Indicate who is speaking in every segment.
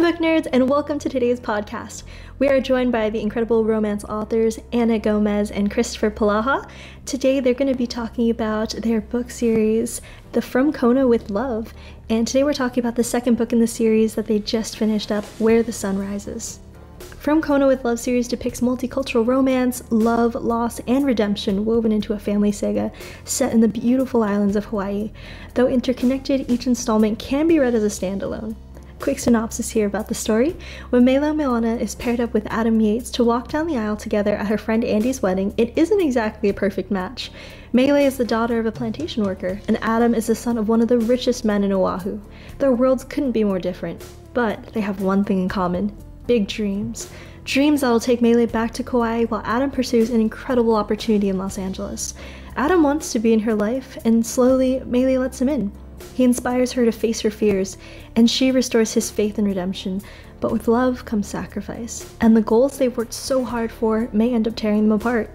Speaker 1: book nerds, and welcome to today's podcast. We are joined by the incredible romance authors Ana Gomez and Kristoffer Polaha. Today they're going to be talking about their book series, the From Kona with Love. And today we're talking about the second book in the series that they just finished up, Where the Sun Rises. From Kona with Love series depicts multicultural romance, love, loss, and redemption woven into a family saga set in the beautiful islands of Hawaii. Though interconnected, each installment can be read as a standalone. Quick synopsis here about the story. When Mela Moana is paired up with Adam Yates to walk down the aisle together at her friend Andy's wedding, it isn't exactly a perfect match. Mela is the daughter of a plantation worker, and Adam is the son of one of the richest men in Oahu. Their worlds couldn't be more different, but they have one thing in common: big dreams. Dreams that'll take Mele back to Kauai while Adam pursues an incredible opportunity in Los Angeles. Adam wants to be in her life, and slowly Mele lets him in. He inspires her to face her fears, and she restores his faith in redemption. But with love comes sacrifice, and the goals they've worked so hard for may end up tearing them apart.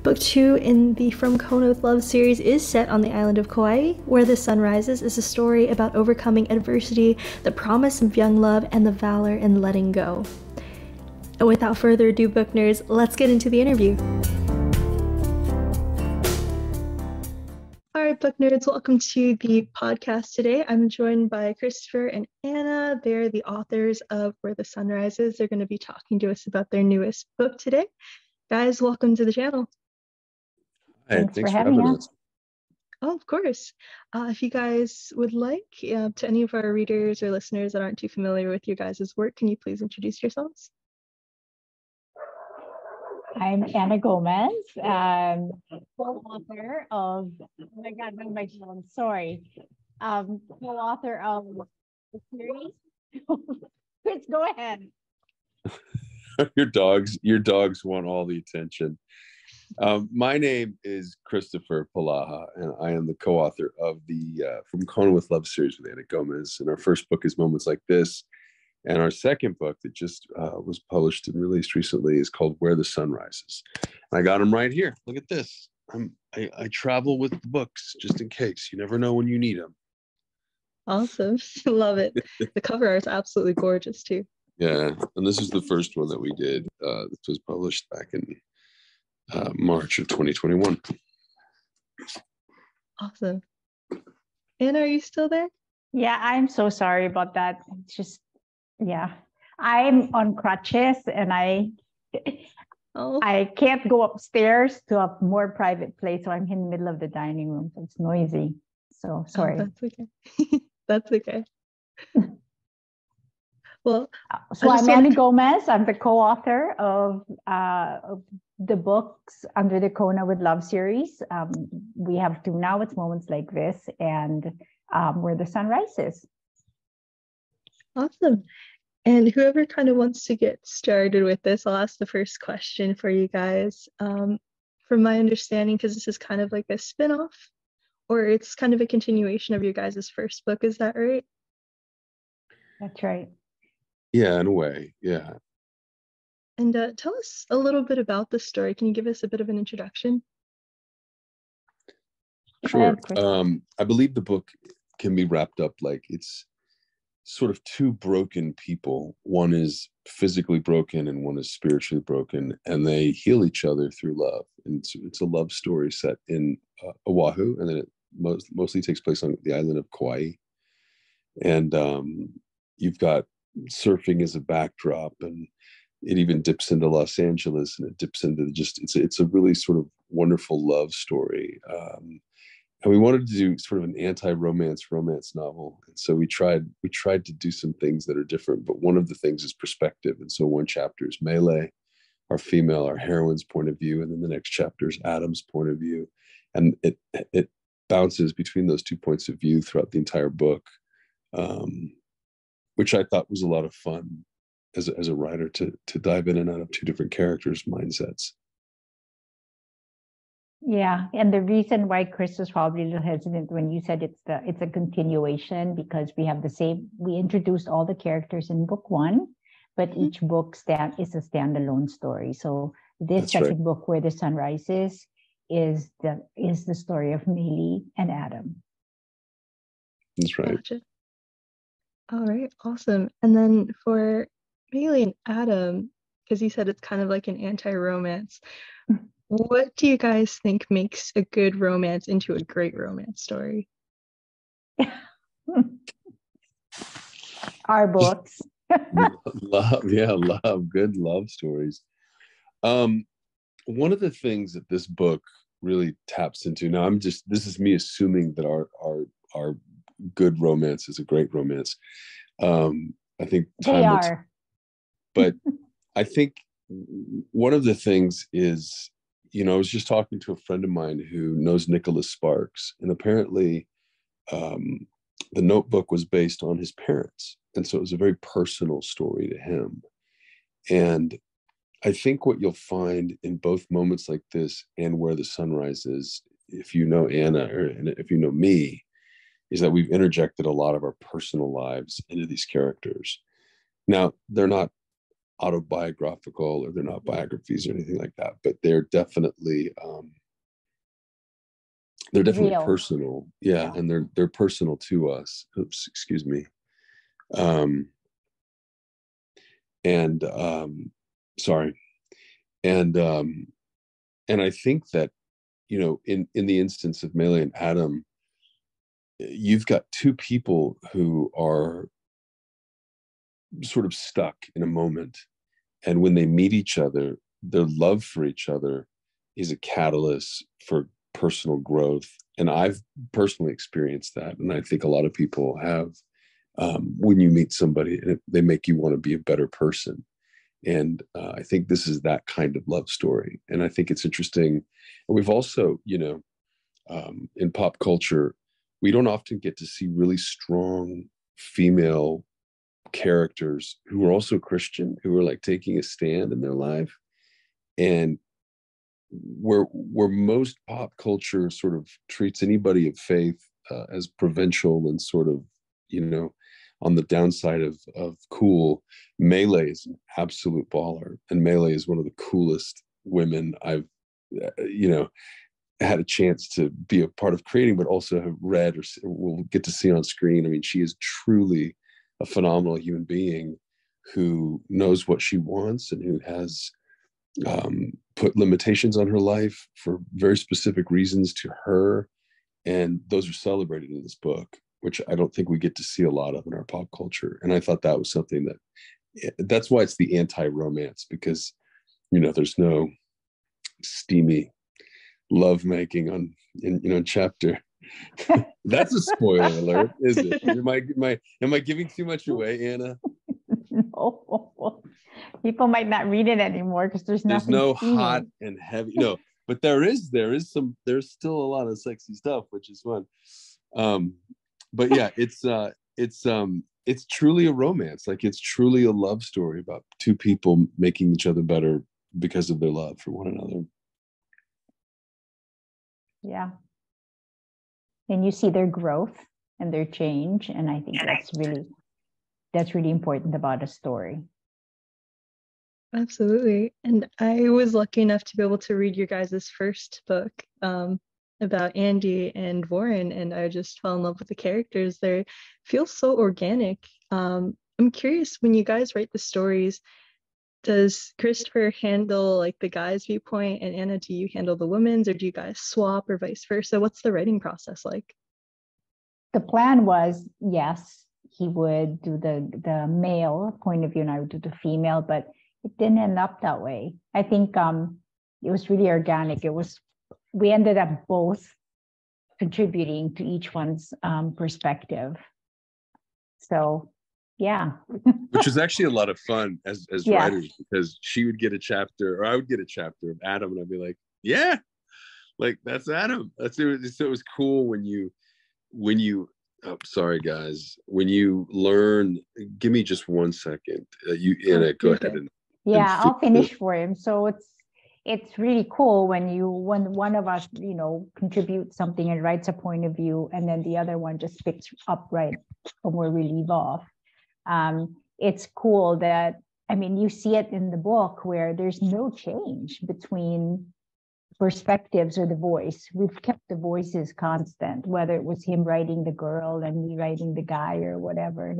Speaker 1: Book 2 in the From Kona with Love series is set on the island of Kauai. Where the Sun Rises is a story about overcoming adversity, the promise of young love, and the valor in letting go. And without further ado, book nerds, let's get into the interview. All right, book nerds, welcome to the podcast today. I'm joined by Kristoffer and Ana. They're the authors of Where the Sun Rises. They're going to be talking to us about their newest book today. Guys, welcome to the channel.
Speaker 2: Hi, thanks for having us.
Speaker 1: Oh, of course. If you guys would like, to any of our readers or listeners that aren't too familiar with your guys' work, can you please introduce yourselves?
Speaker 3: I'm Ana Gomez, co-author of, oh my God, my phone, sorry. Co-author of the series. Chris, go ahead.
Speaker 2: Your dogs want all the attention. My name is Kristoffer Polaha, and I am the co-author of the From Kona with Love series with Ana Gomez. And our first book is Moments Like This. And our second book that just was published and released recently is called Where the Sun Rises. I got them right here. Look at this. I travel with the books just in case. You never know when you need them.
Speaker 1: Awesome. Love it. The cover art is absolutely gorgeous too.
Speaker 2: Yeah. And this is the first one that we did. This was published back in March of 2021.
Speaker 1: Awesome. Anna, are you still there?
Speaker 3: Yeah, I'm so sorry about that. It's just, yeah, I'm on crutches and I can't go upstairs to a more private place, so I'm in the middle of the dining room, so it's noisy. So sorry.
Speaker 1: Oh, that's okay. That's okay. Well,
Speaker 3: so I'm Ana Gomez. I'm the co-author of the books under the Kona with Love series. We have two now. It's Moments Like This and Where the Sun Rises.
Speaker 1: Awesome. And whoever kind of wants to get started with this, I'll ask the first question for you guys. From my understanding, because this is kind of like a spin-off, or it's kind of a continuation of your guys' first book, is that right?
Speaker 3: That's right.
Speaker 2: Yeah, in a way, yeah.
Speaker 1: And tell us a little bit about the story. Can you give us a bit of an introduction?
Speaker 2: Sure. I believe the book can be wrapped up like it's sort of two broken people. One is physically broken and one is spiritually broken, and they heal each other through love. And it's a love story set in Oahu, and then it mostly takes place on the island of Kauai. And you've got surfing as a backdrop, and it even dips into Los Angeles, and it dips into it's a really sort of wonderful love story. And we wanted to do sort of an anti-romance novel. And so we tried to do some things that are different, but one of the things is perspective. And so one chapter is Mele, our heroine's point of view, and then the next chapter is Adam's point of view. And it bounces between those 2 points of view throughout the entire book, which I thought was a lot of fun as a writer to dive in and out of two different characters' mindsets.
Speaker 3: Yeah, and the reason why Chris was probably a little hesitant when you said it's a continuation, because we introduced all the characters in book one, but each book is a standalone story. So this second book, Where the Sun Rises, is the story of Mele and Adam.
Speaker 2: That's right.
Speaker 1: Gotcha. All right, awesome. And then for Bailey and Adam, because you said it's kind of like an anti-romance, what do you guys think makes a good romance into a great romance story?
Speaker 3: Our books.
Speaker 2: Love, yeah, love, good love stories. Um, One of the things that this book really taps into, now this is me assuming that our good romance is a great romance. I think
Speaker 3: They
Speaker 2: time will
Speaker 3: are.
Speaker 2: but I think one of the things is, I was just talking to a friend of mine who knows Nicholas Sparks, and apparently um, the Notebook was based on his parents. And so it was a very personal story to him. And I think what you'll find in both moments like this and Where the Sun Rises, if you know Anna or if you know me, is that we've interjected a lot of our personal lives into these characters. Now, they're not autobiographical or they're not biographies or anything like that, but they're definitely
Speaker 3: Real.
Speaker 2: personal. Yeah, and they're personal to us. Oops, excuse me. And sorry. And I think that, in the instance of Melee and Adam, you've got two people who are sort of stuck in a moment, and when they meet each other, their love for each other is a catalyst for personal growth. And I've personally experienced that, and I think a lot of people have. When you meet somebody and they make you want to be a better person, and I think this is that kind of love story. And I think it's interesting. And we've also, in pop culture, we don't often get to see really strong female characters who are also Christian, who are like taking a stand in their life. And where most pop culture sort of treats anybody of faith as provincial and sort of, on the downside of cool, Melee is an absolute baller. And Melee is one of the coolest women I've, had a chance to be a part of creating, but also have read or will get to see on screen. I mean, she is truly a phenomenal human being who knows what she wants and who has put limitations on her life for very specific reasons to her. And those are celebrated in this book, which I don't think we get to see a lot of in our pop culture. And I thought that was something that's why it's the anti-romance, because, there's no steamy lovemaking in chapter. That's a spoiler alert, is it? Am I giving too much away, Anna?
Speaker 3: No. People might not read it anymore because there's
Speaker 2: no
Speaker 3: steamy.
Speaker 2: hot and heavy. No, but there's still a lot of sexy stuff, which is fun. But yeah, it's truly a romance. Like, it's truly a love story about two people making each other better because of their love for one another.
Speaker 3: Yeah. And you see their growth and their change. And I think that's really important about a story.
Speaker 1: Absolutely. And I was lucky enough to be able to read your guys' first book about Andy and Warren, and I just fell in love with the characters. They feel so organic. I'm curious, when you guys write the stories, does Kristoffer handle like the guy's viewpoint, and Anna, do you handle the women's, or do you guys swap or vice versa? What's the writing process like?
Speaker 3: The plan was, yes, he would do the male point of view and I would do the female, but it didn't end up that way. I think it was really organic. We ended up both contributing to each one's perspective. So yeah.
Speaker 2: Which was actually a lot of fun as writers, because she would get a chapter, or I would get a chapter of Adam, and I'd be like, yeah, like, that's Adam. So it was cool when you sorry guys, when you learn. Give me just 1 second. Anna, go ahead.
Speaker 3: I'll finish for him. So it's really cool when one of us, contributes something and writes a point of view, and then the other one just picks up right from where we leave off. It's cool that, you see it in the book where there's no change between perspectives or the voice. We've kept the voices constant, whether it was him writing the girl and me writing the guy or whatever.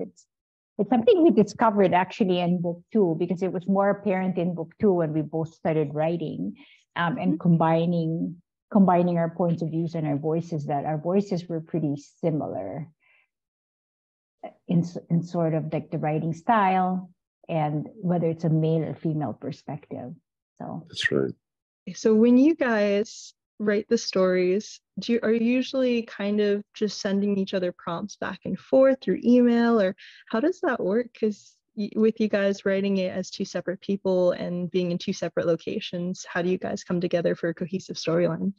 Speaker 3: It's something we discovered actually in book 2, because it was more apparent in book 2 when we both started writing, and combining our points of views and our voices, that our voices were pretty similar in sort of like the writing style, and whether it's a male or female perspective. So
Speaker 2: that's right.
Speaker 1: So when you guys write the stories, are you usually kind of just sending each other prompts back and forth through email, or how does that work? Because with you guys writing it as 2 separate people and being in 2 separate locations, how do you guys come together for a cohesive storyline?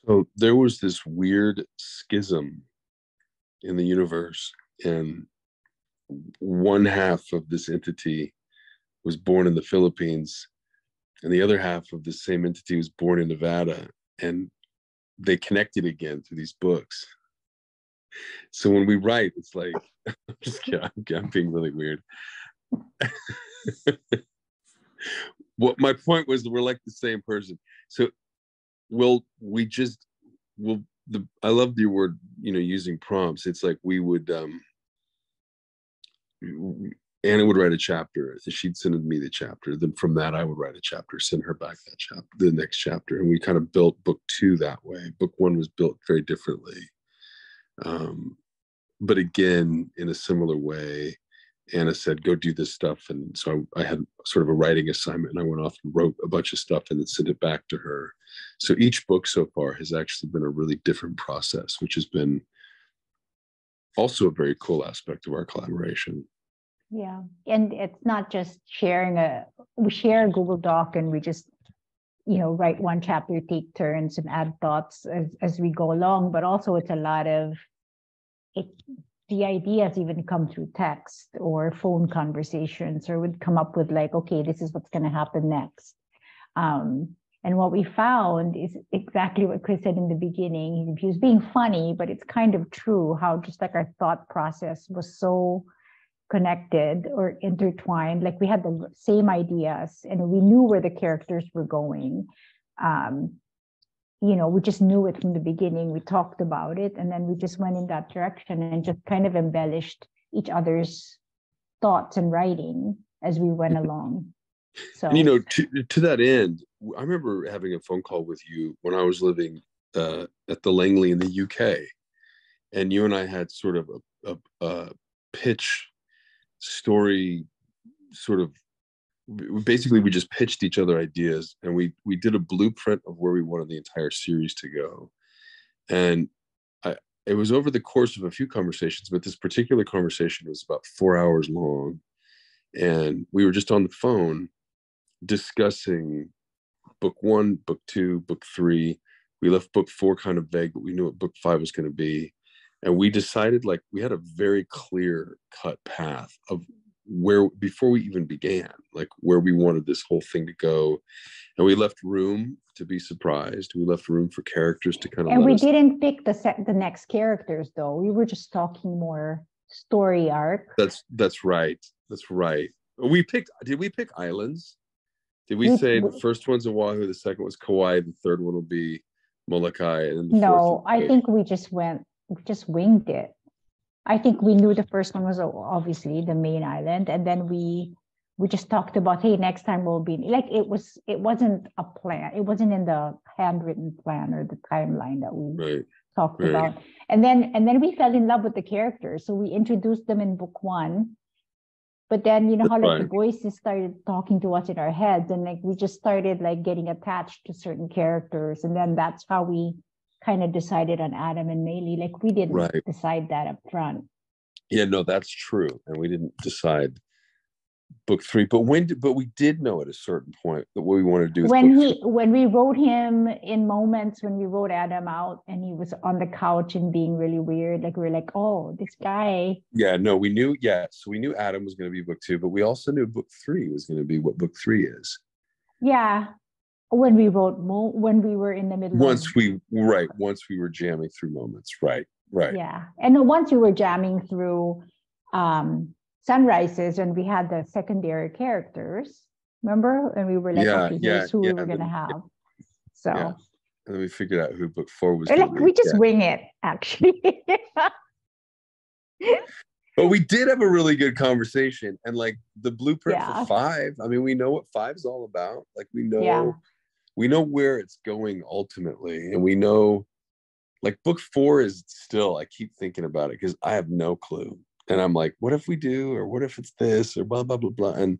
Speaker 2: So there was this weird schism in the universe, and one half of this entity was born in the Philippines, and the other half of the same entity was born in Nevada, and they connected again through these books. So when we write, it's like, I'm just kidding, I'm being really weird. What my point was, we're like the same person. So I love your word, using prompts. It's like we would, Anna would write a chapter, she'd send me the chapter. Then from that, I would write a chapter, send her back that chapter, the next chapter. And we kind of built book 2 that way. Book 1 was built very differently. But again, in a similar way, Anna said, go do this stuff. And so I had sort of a writing assignment, and I went off and wrote a bunch of stuff and then sent it back to her. So each book so far has actually been a really different process, which has been also a very cool aspect of our collaboration.
Speaker 3: Yeah. And it's not just we share a Google Doc, and we just, write one chapter, take turns, and add thoughts as we go along. But also it's a lot of the ideas even come through text or phone conversations, or would come up with like, okay, this is what's going to happen next. And what we found is exactly what Chris said in the beginning. He was being funny, but it's kind of true how just like our thought process was so connected or intertwined. Like we had the same ideas, and we knew where the characters were going. We just knew it from the beginning. We talked about it, and then we just went in that direction and just kind of embellished each other's thoughts and writing as we went along. So,
Speaker 2: and, to that end, I remember having a phone call with you when I was living at the Langley in the UK, and you and I had sort of a pitch story, sort of. Basically, we just pitched each other ideas, and we did a blueprint of where we wanted the entire series to go. And it was over the course of a few conversations, but this particular conversation was about 4 hours long, and we were just on the phone discussing book 1, book 2, book 3. We left book 4 kind of vague, but we knew what book 5 was going to be, and we decided, like, we had a very clear cut path of where, before we even began, like where we wanted this whole thing to go. And we left room to be surprised. We left room for characters to kind of,
Speaker 3: and we didn't pick the next characters though. We were just talking more story arc.
Speaker 2: That's right. Did we pick islands? Did we say the first one's Oahu, the second was Kauai, the third one will be Molokai, and then the fourth?
Speaker 3: I think we just winged it. I think we knew the first one was obviously the main island, and then we just talked about, hey, next time we'll be like, it wasn't a plan. It wasn't in the handwritten plan or the timeline that we talked about. And then we fell in love with the characters. So we introduced them in book 1. But then how like the voices started talking to us in our heads, and like we just started like getting attached to certain characters, and then that's how we kind of decided on Adam and Maylee. Like we didn't decide that up front.
Speaker 2: Yeah, no, that's true. And we didn't decide book 3, but we did know at a certain point that what we wanted to do
Speaker 3: when we wrote him in moments, when we wrote Adam out and he was on the couch and being really weird, like we were like, oh, this guy.
Speaker 2: Yeah, no, we knew Adam was going to be book 2, but we also knew book 3 was going to be what book 3 is.
Speaker 3: Yeah. When we were in the middle.
Speaker 2: Once we were jamming through moments. Right.
Speaker 3: Yeah. And once we were jamming through sunrises, and we had the secondary characters, remember? And we were like, here's who we were going to have. So. Yeah.
Speaker 2: And then we figured out who book 4 was.
Speaker 3: Like we just wing it, actually.
Speaker 2: But we did have a really good conversation, and like the blueprint for 5. I mean, we know what 5's all about. Like we know where it's going ultimately, and we know like book 4 is still. I keep thinking about it because I have no clue, and I'm like, what if we do, or what if it's this, or blah blah blah blah, and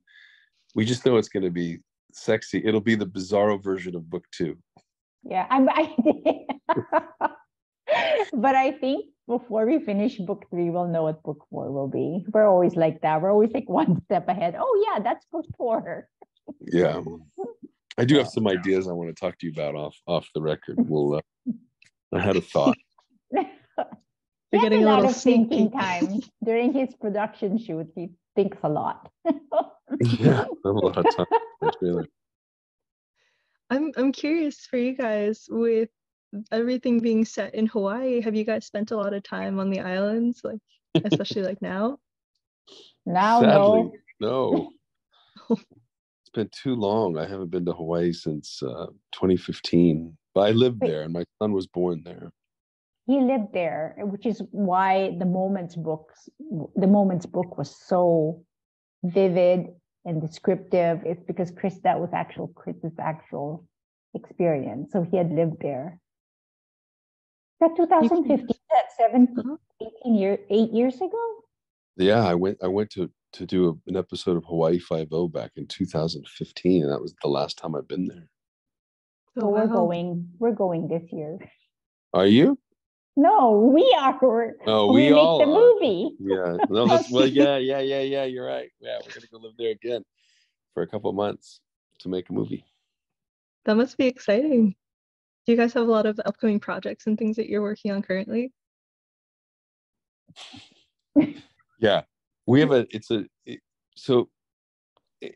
Speaker 2: we just know it's going to be sexy. It'll be the bizarro version of book 2.
Speaker 3: Yeah, but I think before we finish book 3, we'll know what book 4 will be. We're always like that. We're always like one step ahead. Oh yeah, that's book 4.
Speaker 2: Yeah, I do have some ideas I want to talk to you about off the record. I had a thought.
Speaker 1: You're getting a lot of
Speaker 3: thinking time during his production shoot. He thinks a lot.
Speaker 2: Yeah, I have a lot of time.
Speaker 1: I'm curious for you guys, with everything being set in Hawaii, have you guys spent a lot of time on the islands, like especially like now?
Speaker 3: Now,
Speaker 2: sadly, no. It's been too long. I haven't been to Hawaii since 2015. But I lived there, and my son was born there.
Speaker 3: He lived there, which is why the Moments book was so vivid and descriptive. It's because that was Chris's actual experience. So he had lived there. That 2015, that 8 years ago?
Speaker 2: Yeah, I went to do an episode of Hawaii Five-0 back in 2015, and that was the last time I've been there.
Speaker 3: So we're going this year.
Speaker 2: Are you?
Speaker 3: No, we are.
Speaker 2: We all
Speaker 3: make the movie.
Speaker 2: Yeah. No, yeah. You're right. Yeah, we're gonna go live there again for a couple of months to make a movie.
Speaker 1: That must be exciting. Do you guys have a lot of upcoming projects and things that you're working on currently?
Speaker 2: Yeah, we have so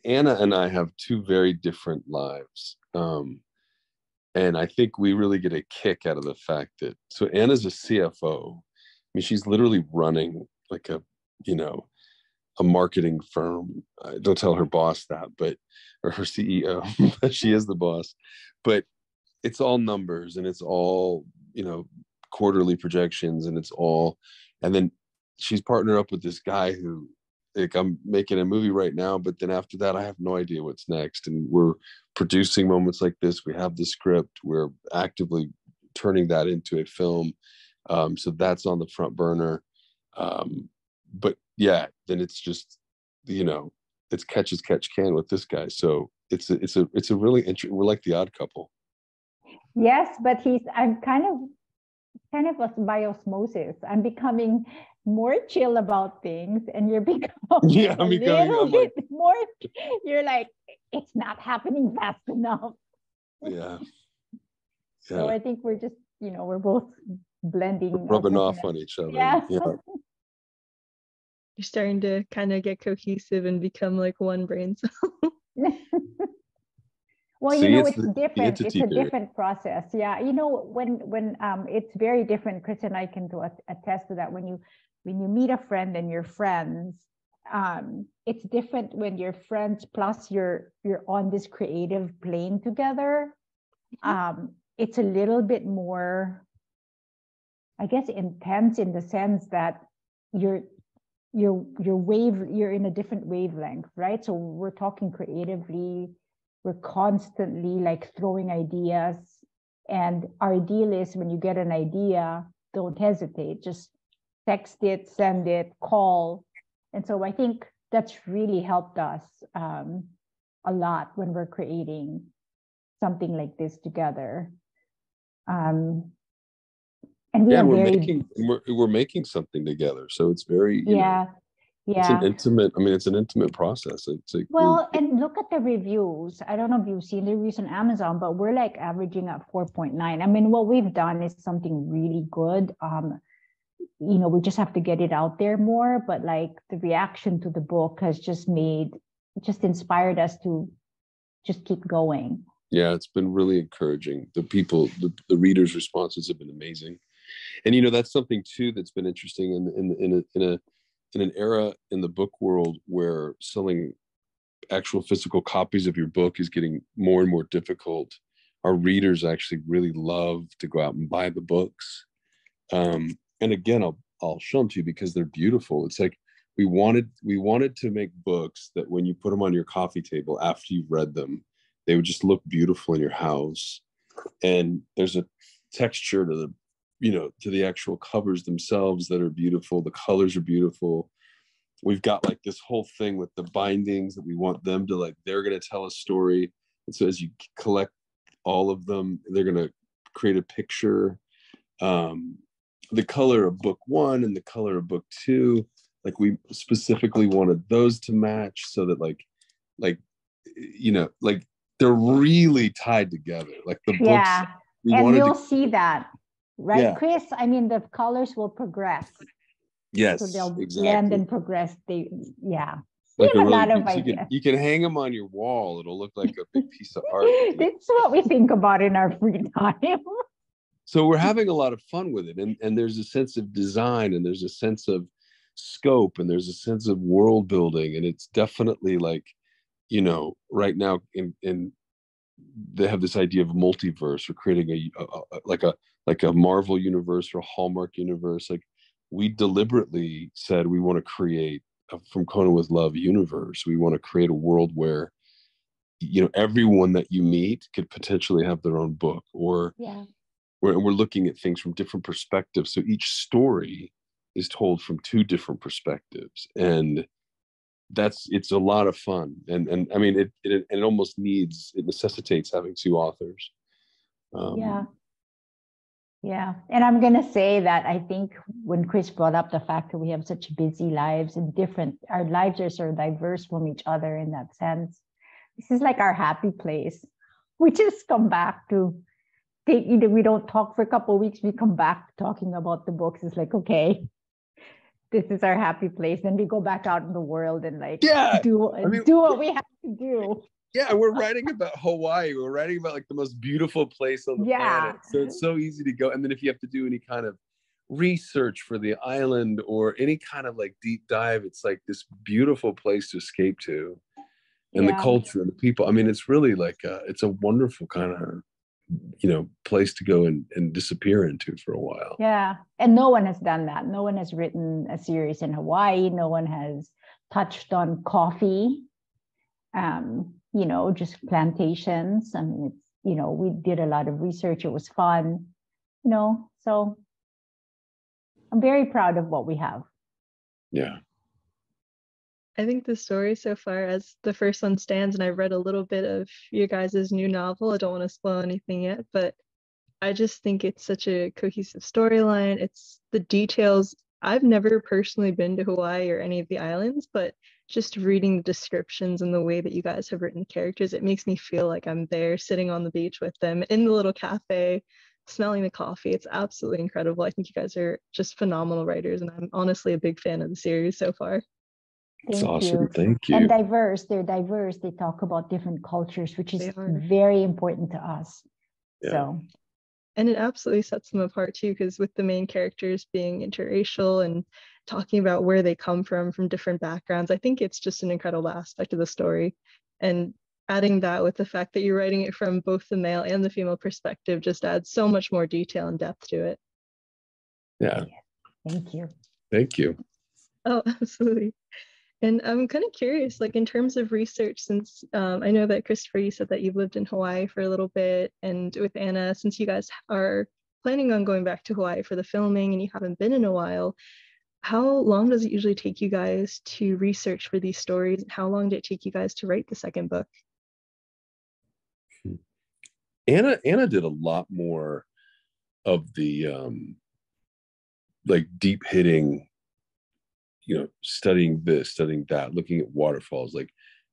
Speaker 2: Anna and I have 2 very different lives. And I think we really get a kick out of the fact that, so Anna's a CFO. I mean, she's literally running like a marketing firm. Don't tell her boss that, or her CEO, but she is the boss. But it's all numbers, and it's all, quarterly projections, and then she's partnered up with this guy who, like, I'm making a movie right now, but then after that, I have no idea what's next. And we're producing moments like this. We have the script. We're actively turning that into a film. So that's on the front burner. But yeah, then it's just, it's catch as catch can with this guy. So it's a really interesting. We're like the odd couple.
Speaker 3: Yes, but I'm kind of by osmosis. I'm becoming more chill about things, and you're becoming a little bit more. You're like, it's not happening fast enough.
Speaker 2: Yeah.
Speaker 3: So I think we're just, we're both blending,
Speaker 2: rubbing off on each other. Yeah.
Speaker 1: You're starting to kind of get cohesive and become like one brain cell.
Speaker 3: Well, it's different. It's a different process. Yeah. When it's very different. Chris and I can attest to that. When you meet a friend and you're friends, it's different when you're friends plus you're on this creative plane together. It's a little bit more, I guess, intense in the sense that you're in a different wavelength, right? So we're talking creatively. We're constantly like throwing ideas, and our deal is, when you get an idea, don't hesitate, just text it, send it, call. And so I think that's really helped us a lot when we're creating something like this together. And
Speaker 2: we're making something together, so it's very it's an intimate process.
Speaker 3: And look at the reviews. I don't know if you've seen the reviews on Amazon, but we're like averaging at 4.9. I mean, what we've done is something really good. We just have to get it out there more, but like the reaction to the book has just inspired us to just keep going.
Speaker 2: Yeah, it's been really encouraging. The people, the readers' responses have been amazing. And that's something too that's been interesting in an era in the book world where selling actual physical copies of your book is getting more and more difficult. Our readers actually really love to go out and buy the books. And again, I'll show them to you because they're beautiful. It's like we wanted to make books that when you put them on your coffee table after you've read them, they would just look beautiful in your house. And there's a texture to the, to the actual covers themselves that are beautiful. The colors are beautiful. We've got like this whole thing with the bindings that we want them to, like, they're going to tell a story. And so as you collect all of them, they're going to create a picture. The color of book 1 and the color of book 2, like, we specifically wanted those to match so that like they're really tied together. Like the books,
Speaker 3: Yeah, and you'll see that, right,
Speaker 2: Yeah.
Speaker 3: Chris? I mean, the colors will progress.
Speaker 2: Yes,
Speaker 3: So they'll
Speaker 2: exactly.
Speaker 3: blend and progress. Yeah.
Speaker 2: Like
Speaker 3: We have a lot of
Speaker 2: so
Speaker 3: ideas.
Speaker 2: you can hang them on your wall. It'll look like a big piece of art.
Speaker 3: That's what we think about in our free time.
Speaker 2: So we're having a lot of fun with it. And there's a sense of design, and there's a sense of scope, and there's a sense of world building. And it's definitely like, right now in they have this idea of multiverse, or creating a Marvel universe or a Hallmark universe. Like, we deliberately said we want to create a From Kona with Love universe. We want to create a world where, everyone that you meet could potentially have their own book, or we're looking at things from different perspectives. So each story is told from 2 different perspectives, and it's a lot of fun. And I mean, it almost necessitates having 2 authors.
Speaker 3: Yeah. And I'm going to say that I think when Chris brought up the fact that we have such busy lives and our lives are so diverse from each other in that sense, this is like our happy place. We just come back to, we don't talk for a couple of weeks, we come back talking about the books. It's like, okay, this is our happy place. Then we go back out in the world and do what we have to do.
Speaker 2: Yeah, we're writing about Hawaii. We're writing about like the most beautiful place on the planet. So it's so easy to go. And then if you have to do any kind of research for the island or any kind of like deep dive, it's like this beautiful place to escape to. And the culture and the people. I mean, it's really like it's a wonderful kind of, place to go and disappear into for a while.
Speaker 3: Yeah. And no one has done that. No one has written a series in Hawaii. No one has touched on coffee. Just plantations. I mean, it's, we did a lot of research. It was fun, so I'm very proud of what we have.
Speaker 2: Yeah.
Speaker 1: I think the story so far, as the first one stands, and I've read a little bit of your guys' new novel. I don't want to spoil anything yet, but I just think it's such a cohesive storyline. It's the details. I've never personally been to Hawaii or any of the islands, but just reading the descriptions and the way that you guys have written characters, it makes me feel like I'm there sitting on the beach with them in the little cafe, smelling the coffee. It's absolutely incredible. I think you guys are just phenomenal writers, and I'm honestly a big fan of the series so far.
Speaker 2: It's awesome. Thank you.
Speaker 3: And diverse. They're diverse. They talk about different cultures, which is very important to us.
Speaker 2: Yeah.
Speaker 3: So.
Speaker 1: And it absolutely sets them apart too, because with the main characters being interracial and talking about where they come from different backgrounds, I think it's just an incredible aspect of the story. And adding that with the fact that you're writing it from both the male and the female perspective just adds so much more detail and depth to it.
Speaker 2: Yeah.
Speaker 3: Thank you.
Speaker 2: Thank you.
Speaker 1: Oh, absolutely. And I'm kind of curious, like in terms of research, since I know that Kristoffer, you said that you've lived in Hawaii for a little bit, and with Anna, since you guys are planning on going back to Hawaii for the filming and you haven't been in a while, how long does it usually take you guys to research for these stories? How long did it take you guys to write the second book?
Speaker 2: Anna did a lot more of the like deep hitting, studying this, studying that, looking at waterfalls, like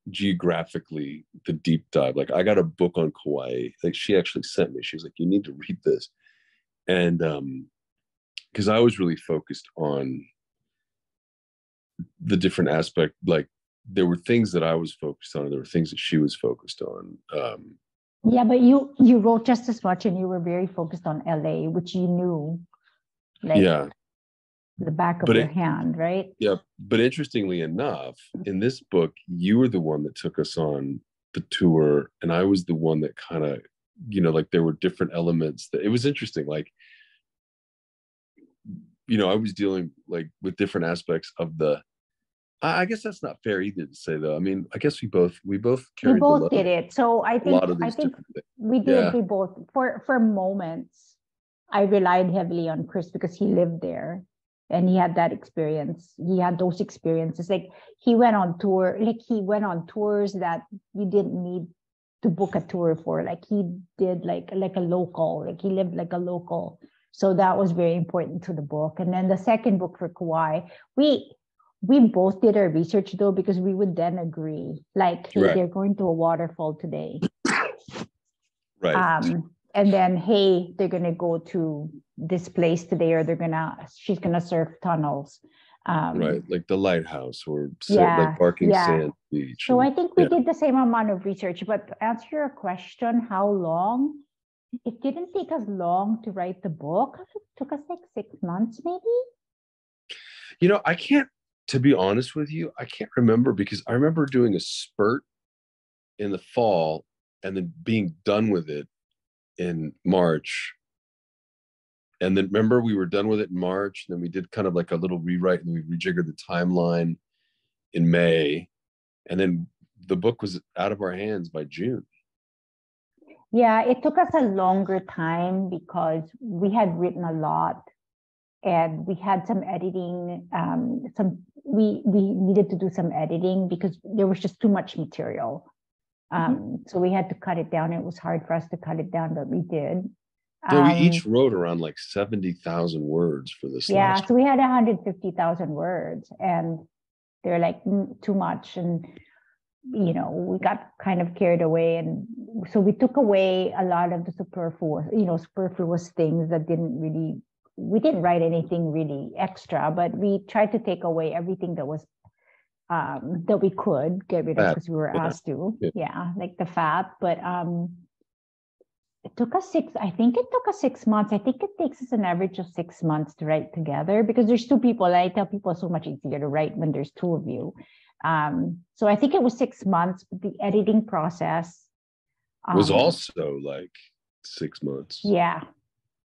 Speaker 2: geographically, the deep dive. Like, I got a book on Kauai, like she actually sent me. She was like, you need to read this. And because I was really focused on the different aspect, like there were things that I was focused on, and there were things that she was focused on.
Speaker 3: Yeah, but you wrote just as much, and you were very focused on LA, which you knew, like, the back of your hand, right?
Speaker 2: Yeah, but interestingly enough, in this book, you were the one that took us on the tour, and I was the one that kind of, like there were different elements that it was interesting. Like, I was dealing like with different aspects of the I guess that's not fair either to say, though. I mean, I guess we both
Speaker 3: We
Speaker 2: carried the
Speaker 3: both
Speaker 2: load.
Speaker 3: did it. So
Speaker 2: A lot of
Speaker 3: I
Speaker 2: these
Speaker 3: think
Speaker 2: different things.
Speaker 3: we did.
Speaker 2: Yeah.
Speaker 3: We both for moments. I relied heavily on Chris because he lived there and he had that experience. He had those experiences. Like he went on tour, like he went on tours that you didn't need to book a tour for. Like he did like a local, like he lived like a local. So that was very important to the book. And then the second book for Kauai, we both did our research though, because we would then agree, like, hey,
Speaker 2: Right.
Speaker 3: they're going to a waterfall today.
Speaker 2: Right.
Speaker 3: And then, hey, they're gonna go to this place today, or she's gonna surf tunnels.
Speaker 2: Right, like the lighthouse or
Speaker 3: Yeah,
Speaker 2: like Barking
Speaker 3: yeah.
Speaker 2: Sand Beach.
Speaker 3: So
Speaker 2: and-
Speaker 3: I think we
Speaker 2: yeah.
Speaker 3: did the same amount of research. But to answer your question, how long? It didn't take us long to write the book. It took us like 6 months, maybe.
Speaker 2: You know, to be honest with you, I can't remember, because I remember doing a spurt in the fall and then being done with it in March. And then remember, we were done with it in March, and then we did kind of like a little rewrite, and we rejiggered the timeline in May. And then the book was out of our hands by June.
Speaker 3: Yeah, it took us a longer time because we had written a lot and we had some editing. We needed to do some editing because there was just too much material. So we had to cut it down. It was hard for us to cut it down, but we did.
Speaker 2: Yeah, we each wrote around like 70,000 words for this.
Speaker 3: Yeah, so we had 150,000 words, and they're like too much. And, you know, we got kind of carried away. And so we took away a lot of the superfluous things that we didn't write anything really extra, but we tried to take away everything that was that we could get rid of because we were asked to. Yeah, like the fat. But it took us 6 months. I think it takes us an average of 6 months to write together, because there's two people. I tell people it's so much easier to write when there's two of you. So I think it was 6 months, but the editing process
Speaker 2: was also like 6 months.
Speaker 3: Yeah.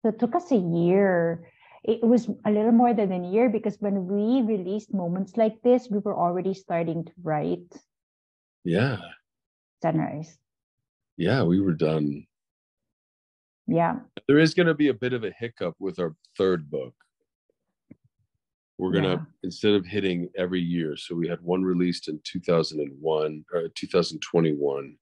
Speaker 3: So it took us a year. It was a little more than a year, because when we released Moments Like This, we were already starting to write Sunrise.
Speaker 2: Yeah, we were done.
Speaker 3: Yeah.
Speaker 2: There is going to be a bit of a hiccup with our third book. We're going to, instead of hitting every year, so we had one released in 2001 or 2021.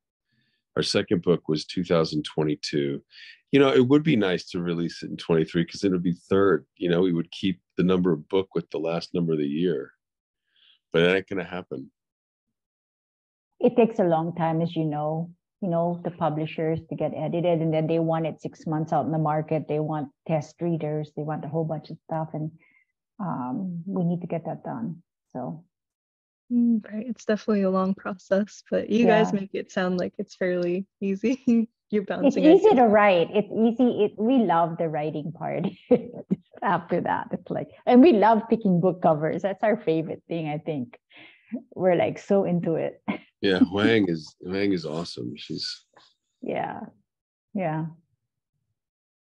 Speaker 2: Our second book was 2022. You know, it would be nice to release it in 23, because it would be third. You know, we would keep the number of book with the last number of the year. But that ain't going to happen.
Speaker 3: It takes a long time, as you know, the publishers to get edited, and then they want it 6 months out in the market. They want test readers. They want a whole bunch of stuff. And we need to get that done. So.
Speaker 1: Right. It's definitely a long process, but you guys make it sound like it's fairly easy. You're bouncing.
Speaker 3: It's easy to write. It's easy. We love the writing part. After that, it's like, and we love picking book covers. That's our favorite thing, I think. We're like so into it.
Speaker 2: Yeah, Huang is awesome. She's
Speaker 3: yeah.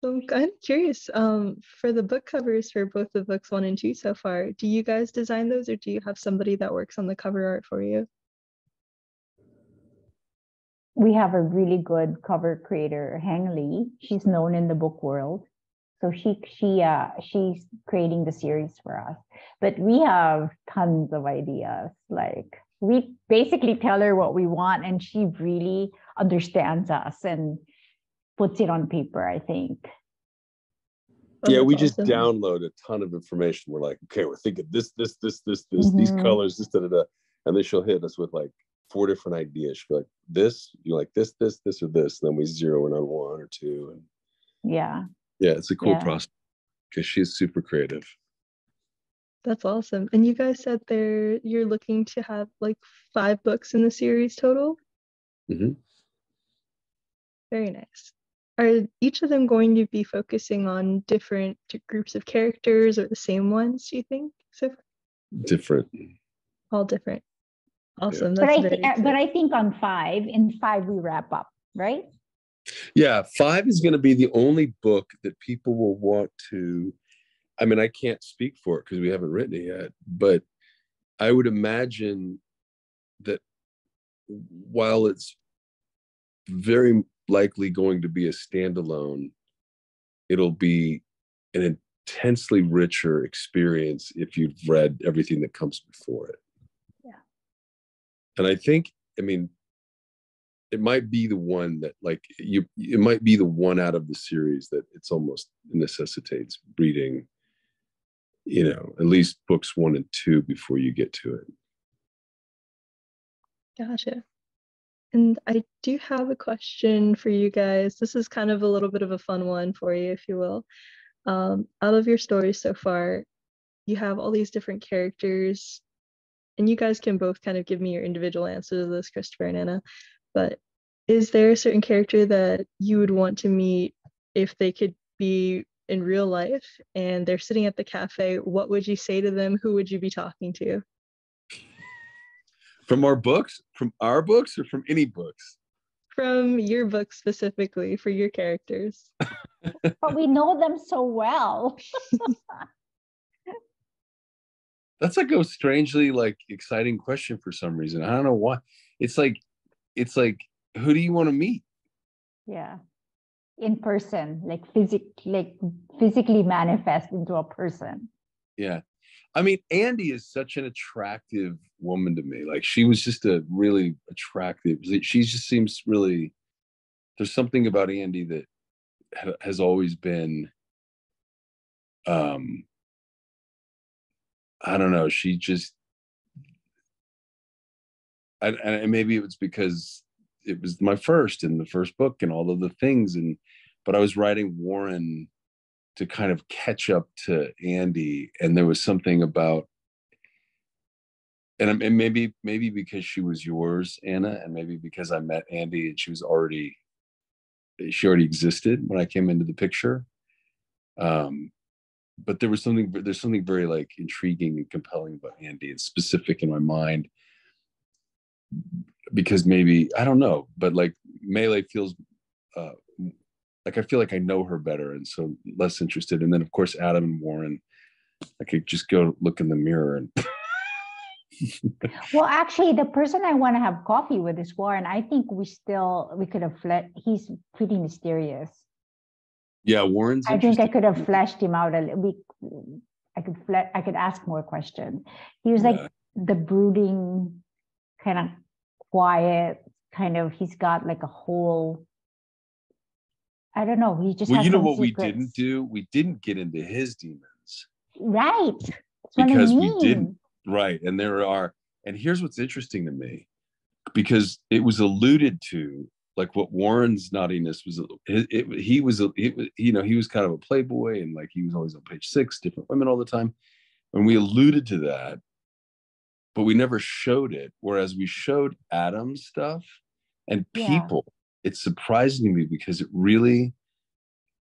Speaker 1: So I'm kind of curious, for the book covers for both the books 1 and 2 so far, do you guys design those, or do you have somebody that works on the cover art for you?
Speaker 3: We have a really good cover creator, Hang Lee. She's known in the book world. So she's creating the series for us. But we have tons of ideas. Like, we basically tell her what we want, and she really understands us and puts it on paper, I think.
Speaker 2: Yeah, we just download a ton of information. We're like, okay, we're thinking this, these colors, this, and then she'll hit us with like 4 different ideas. She'll be like, this, you like this, or this, and then we zero in on 1 or 2. And yeah, it's a cool process, because she's super creative.
Speaker 1: That's awesome. And you guys said you're looking to have like 5 books in the series total?
Speaker 2: Mm-hmm.
Speaker 1: Very nice. Are each of them going to be focusing on different groups of characters, or the same ones, do you think? So
Speaker 2: different.
Speaker 1: All different. Awesome.
Speaker 2: Yeah.
Speaker 3: But I think in 5 we wrap up, right?
Speaker 2: Yeah, 5 is going to be the only book that people will want to. I mean, I can't speak for it because we haven't written it yet, but I would imagine that while it's very likely going to be a standalone, it'll be an intensely richer experience if you've read everything that comes before it.
Speaker 3: Yeah.
Speaker 2: And I think, I mean, it might be the one that it might be the one out of the series that it's almost necessitates reading, at least books 1 and 2 before you get to it.
Speaker 1: Gotcha. And I do have a question for you guys. This is kind of a little bit of a fun one for you, if you will. Out of your stories so far, you have all these different characters, and you guys can both kind of give me your individual answers to this, Kristoffer and Anna. But is there a certain character that you would want to meet if they could be in real life and they're sitting at the cafe? What would you say to them? Who would you be talking to?
Speaker 2: From our books, or from any books?
Speaker 1: From your book specifically, for your characters.
Speaker 3: But we know them so well.
Speaker 2: That's like a strangely exciting question for some reason. I don't know why. It's like, who do you want to meet?
Speaker 3: Yeah. In person, physically manifest into a person.
Speaker 2: Yeah. I mean, Andy is such an attractive woman to me. Like, she was just a really attractive, she just seems really, there's something about Andy that has always been, I don't know, she just, and maybe it was because it was my first book and all of the things, but I was writing Warren to kind of catch up to Andy, and there was something about, and maybe because she was yours, Anna, and maybe because I met Andy and she already existed when I came into the picture. But there's something very intriguing and compelling about Andy. It's specific in my mind because maybe, I don't know, but Melee feels I feel like I know her better, and so less interested. And then of course Adam and Warren, I could just go look in the mirror and
Speaker 3: Well, actually, the person I want to have coffee with is Warren. I think we could have he's pretty mysterious.
Speaker 2: Yeah, Warren's
Speaker 3: I think I could have fleshed him out a little. I could ask more questions. He was like the brooding, kind of quiet, he's got like a whole, I don't know. He just has
Speaker 2: you know
Speaker 3: some
Speaker 2: what
Speaker 3: secrets.
Speaker 2: We didn't do? We didn't get into his demons.
Speaker 3: Right.
Speaker 2: Because we didn't. Right. And and here's what's interesting to me, because it was alluded to, what Warren's naughtiness was. He was kind of a playboy, and he was always on page 6, different women all the time. And we alluded to that, but we never showed it. Whereas we showed Adam's stuff and people. Yeah. It's surprising to me because it really,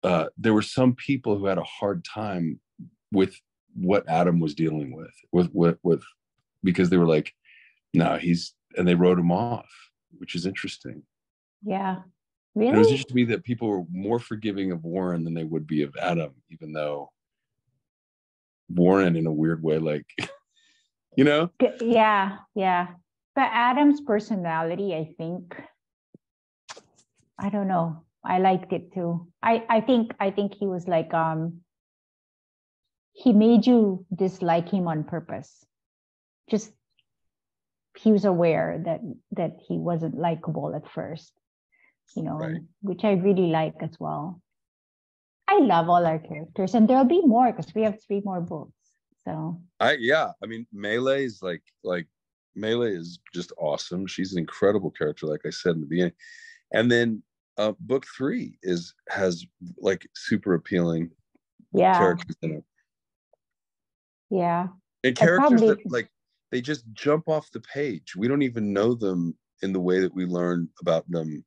Speaker 2: there were some people who had a hard time with what Adam was dealing with because they were like, no, and they wrote him off, which is interesting.
Speaker 3: Yeah. Really?
Speaker 2: And it was interesting to me that people were more forgiving of Warren than they would be of Adam, even though Warren, in a weird way,
Speaker 3: Yeah. But Adam's personality, I think, I don't know, I liked it too. I think he was he made you dislike him on purpose. Just, he was aware that he wasn't likable at first, right. Which I really like as well. I love all our characters, and there'll be more because we have 3 more books. So
Speaker 2: I mean, Melee is Melee is just awesome. She's an incredible character, like I said in the beginning. And then book 3 has super appealing characters in it.
Speaker 3: Yeah.
Speaker 2: And characters that they just jump off the page. We don't even know them in the way that we learn about them.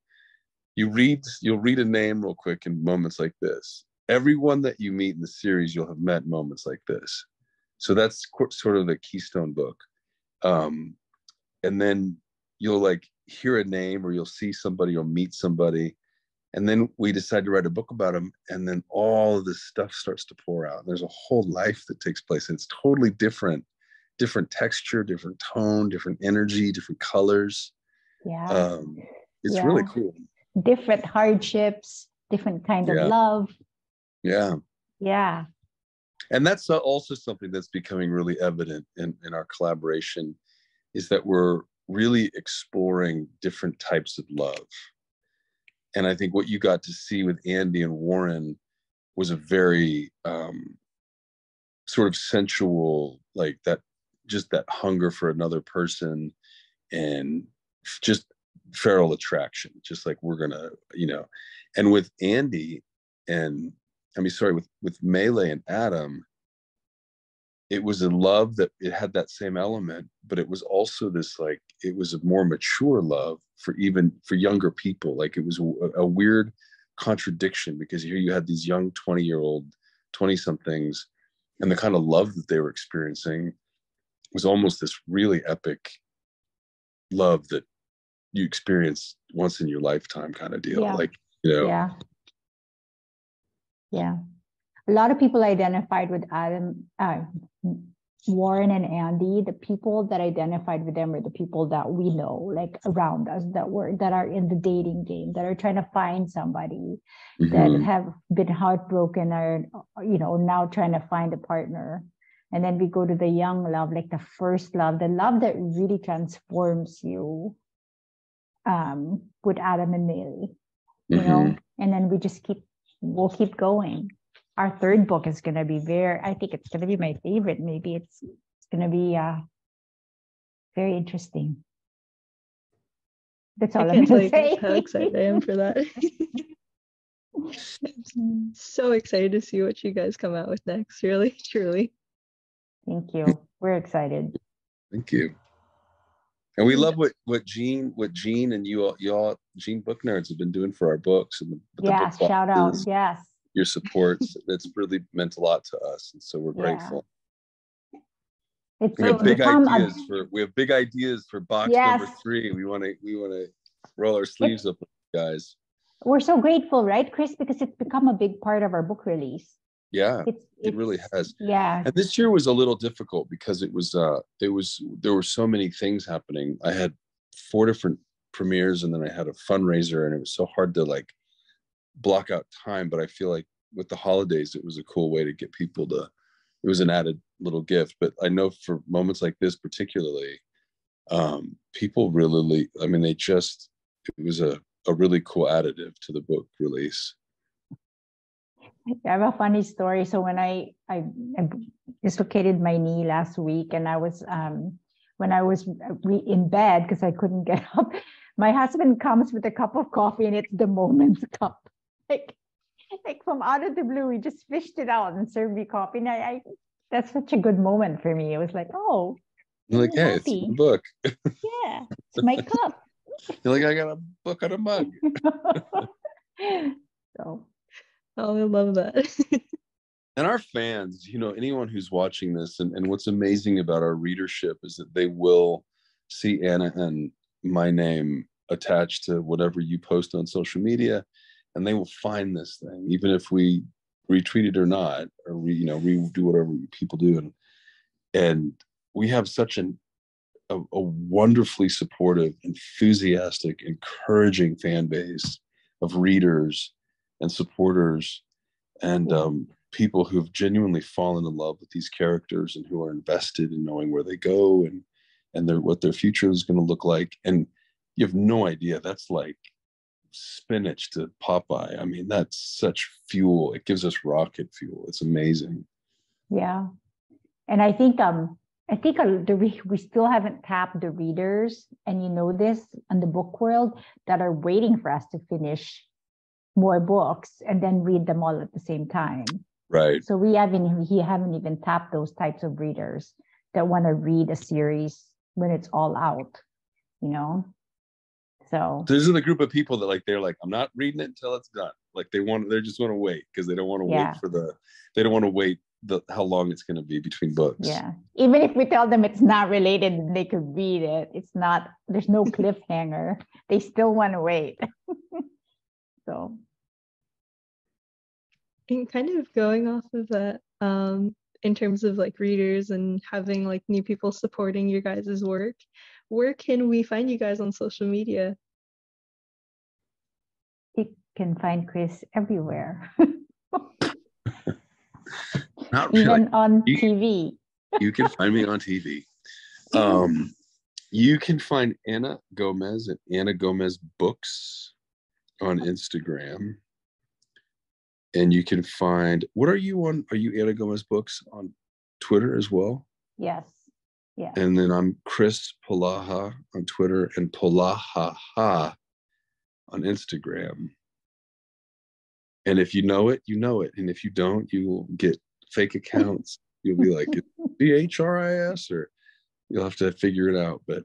Speaker 2: You'll read a name real quick in moments like this. Everyone that you meet in the series, you'll have met moments like this. So that's sort of the keystone book. And then you'll hear a name, or you'll see somebody or meet somebody. And then we decide to write a book about them. And then all of this stuff starts to pour out. And there's a whole life that takes place. And it's totally different different texture, different tone, different energy, different colors.
Speaker 3: Yeah.
Speaker 2: It's really cool.
Speaker 3: Different hardships, different kind of love.
Speaker 2: Yeah.
Speaker 3: Yeah.
Speaker 2: And that's also something that's becoming really evident in our collaboration, is that we're really exploring different types of love. And I think what you got to see with Andy and Warren was a very sort of sensual, like that, just that hunger for another person, and just feral attraction, just like we're gonna, and with Andy and with Melee and Adam, it was a love that it had that same element, but it was also this, like, it was a more mature love for younger people. Like, it was a weird contradiction, because here you had these young 20 somethings, and the kind of love that they were experiencing was almost this really epic love that you experience once in your lifetime kind of deal. Like,
Speaker 3: Yeah. A lot of people identified with Warren and Andy. The people that identified with them are the people that we know, like around us, that are in the dating game, that are trying to find somebody, that have been heartbroken, or now trying to find a partner. And then we go to the young love, like the first love, the love that really transforms you, with Adam and Mary, and then we'll keep going. Our third book is going to be I think it's going to be my favorite. Maybe it's going to be very interesting. That's all I'm going to say.
Speaker 1: How excited I am for that. I'm so excited to see what you guys come out with next. Really, truly.
Speaker 3: Thank you. We're excited.
Speaker 2: Thank you. And we love what Jean and you all JeanBookNerds have been doing for our books, and the book
Speaker 3: shout out. Yes.
Speaker 2: Your supports. That's really meant a lot to us, and so we're grateful. We have big ideas for box number 3. We want to roll our sleeves up, guys.
Speaker 3: We're so grateful, right, Chris? Because it's become a big part of our book release.
Speaker 2: Yeah, it really has.
Speaker 3: Yeah.
Speaker 2: And this year was a little difficult because there were so many things happening. I had 4 different premieres, and then I had a fundraiser, and it was so hard to like block out time. But I feel like with the holidays, it was a cool way to get people to, it was an added little gift. But I know for moments like this particularly, people really, it was a really cool additive to the book release.
Speaker 3: I have a funny story. So when I dislocated my knee last week, and I was when I was in bed because I couldn't get up, my husband comes with a cup of coffee, and it's the Moment's cup. Like from out of the blue, he just fished it out and served me coffee. And that's such a good moment for me. It was like, oh,
Speaker 2: you're like, hey, it's my book.
Speaker 3: Yeah, it's my cup.
Speaker 2: You're like, I got a book on a mug.
Speaker 3: So.
Speaker 1: Oh, I love that.
Speaker 2: And our fans, anyone who's watching this, and what's amazing about our readership is that they will see Anna and my name attached to whatever you post on social media, and they will find this thing, even if we retweet it or not, or we do whatever people do. And we have such a wonderfully supportive, enthusiastic, encouraging fan base of readers and supporters, and people who've genuinely fallen in love with these characters, and who are invested in knowing where they go and what their future is going to look like. And you have no idea. That's like spinach to Popeye. I mean, that's such fuel. It gives us rocket fuel. It's amazing.
Speaker 3: Yeah. And I think we still haven't tapped the readers, and this in the book world, that are waiting for us to finish more books and then read them all at the same time.
Speaker 2: Right.
Speaker 3: So we haven't even tapped those types of readers that want to read a series when it's all out, So
Speaker 2: these are the group of people that they're like, I'm not reading it until it's done. Like they just want to wait, because they don't want to wait how long it's going to be between books.
Speaker 3: Yeah. Even if we tell them it's not related, they could read it. There's no cliffhanger. They still want to wait. So.
Speaker 1: And kind of going off of that, in terms of like readers and having like new people supporting your guys' work. Where can we find you guys on social media?
Speaker 3: You can find Chris everywhere.
Speaker 2: Not
Speaker 3: Even
Speaker 2: really.
Speaker 3: on TV.
Speaker 2: You can find me on TV. You can find Anna Gomez at Anna Gomez Books on Instagram. And you can find, what are you on? Are you Anna Gomez Books on Twitter as well?
Speaker 3: Yes. Yeah.
Speaker 2: And then I'm Kristoffer Polaha on Twitter and Polaha on Instagram. And if you know it, you know it. And if you don't, you will get fake accounts. You'll be like, CHRIS, or you'll have to figure it out. But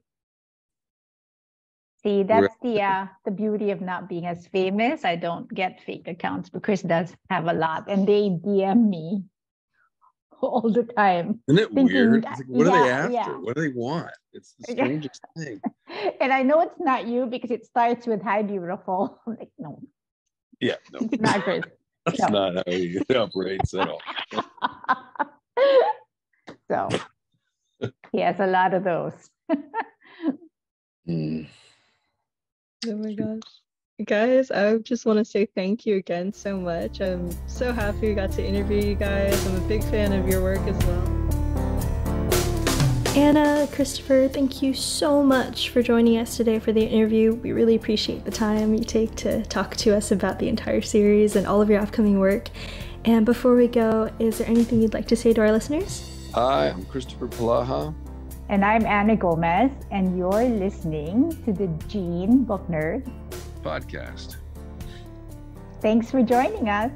Speaker 3: see, that's the beauty of not being as famous. I don't get fake accounts, but Chris does have a lot, and they DM me all the time.
Speaker 2: Isn't it weird? Like, what are they after? Yeah. What do they want? It's the strangest thing.
Speaker 3: And I know it's not you because it starts with "Hi, beautiful." I'm like, no.
Speaker 2: Yeah, no.
Speaker 3: It's not Chris.
Speaker 2: That's not how he operates at all.
Speaker 3: So he has a lot of those.
Speaker 1: Oh my gosh. Guys, I just want to say thank you again so much. I'm so happy we got to interview you guys. I'm a big fan of your work as well. Anna, Kristoffer, thank you so much for joining us today for the interview. We really appreciate the time you take to talk to us about the entire series and all of your upcoming work. And before we go, is there anything you'd like to say to our listeners?
Speaker 2: Hi, I'm Kristoffer Polaha.
Speaker 3: And I'm Anna Gomez, and you're listening to the JeanBookNerd
Speaker 2: podcast.
Speaker 3: Thanks for joining us.